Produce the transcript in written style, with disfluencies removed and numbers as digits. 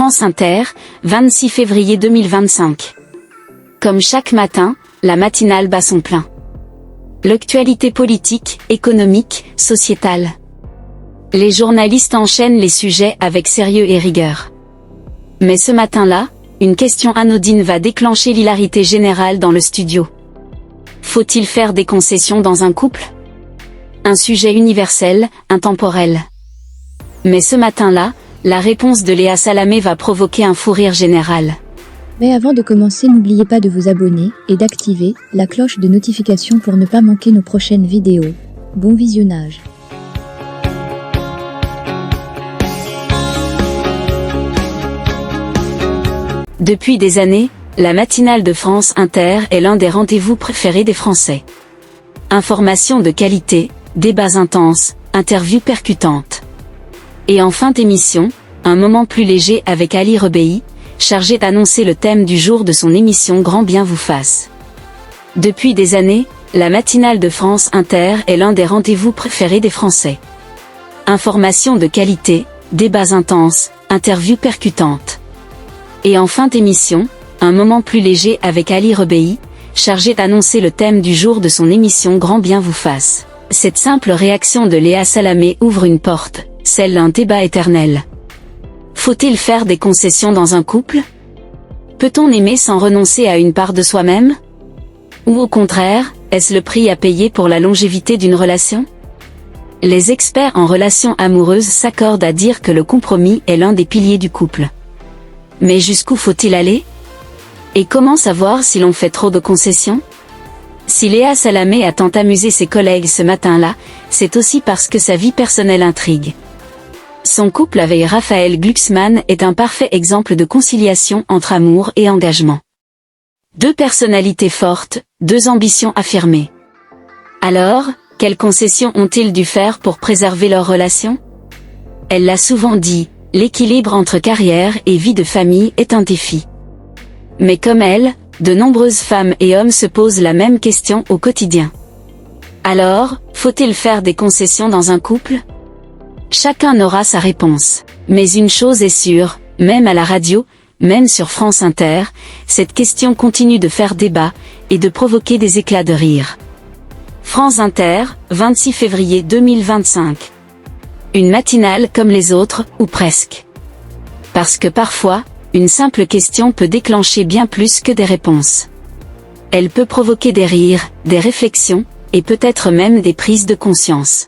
France Inter, 26 février 2025. Comme chaque matin, la matinale bat son plein. L'actualité politique, économique, sociétale. Les journalistes enchaînent les sujets avec sérieux et rigueur. Mais ce matin-là, une question anodine va déclencher l'hilarité générale dans le studio. Faut-il faire des concessions dans un couple? Un sujet universel, intemporel. Mais ce matin-là, la réponse de Léa Salamé va provoquer un fou rire général. Mais avant de commencer, n'oubliez pas de vous abonner et d'activer la cloche de notification pour ne pas manquer nos prochaines vidéos. Bon visionnage. Depuis des années, la matinale de France Inter est l'un des rendez-vous préférés des Français. Informations de qualité, débats intenses, interviews percutantes. Et en fin d'émission, un moment plus léger avec Ali Rebéi, chargé d'annoncer le thème du jour de son émission Grand bien vous fasse. Depuis des années, la matinale de France Inter est l'un des rendez-vous préférés des Français. Informations de qualité, débats intenses, interviews percutantes. Et en fin d'émission, un moment plus léger avec Ali Rebéi, chargé d'annoncer le thème du jour de son émission Grand bien vous fasse. Cette simple réaction de Léa Salamé ouvre une porte, celle d'un débat éternel. Faut-il faire des concessions dans un couple? Peut-on aimer sans renoncer à une part de soi-même? Ou au contraire, est-ce le prix à payer pour la longévité d'une relation? Les experts en relations amoureuses s'accordent à dire que le compromis est l'un des piliers du couple. Mais jusqu'où faut-il aller? Et comment savoir si l'on fait trop de concessions? Si Léa Salamé a tant amusé ses collègues ce matin-là, c'est aussi parce que sa vie personnelle intrigue. Son couple avec Raphaël Glucksmann est un parfait exemple de conciliation entre amour et engagement. Deux personnalités fortes, deux ambitions affirmées. Alors, quelles concessions ont-ils dû faire pour préserver leur relation? Elle l'a souvent dit, l'équilibre entre carrière et vie de famille est un défi. Mais comme elle, de nombreuses femmes et hommes se posent la même question au quotidien. Alors, faut-il faire des concessions dans un couple? Chacun aura sa réponse. Mais une chose est sûre, même à la radio, même sur France Inter, cette question continue de faire débat, et de provoquer des éclats de rire. France Inter, 26 février 2025. Une matinale comme les autres, ou presque. Parce que parfois, une simple question peut déclencher bien plus que des réponses. Elle peut provoquer des rires, des réflexions, et peut-être même des prises de conscience.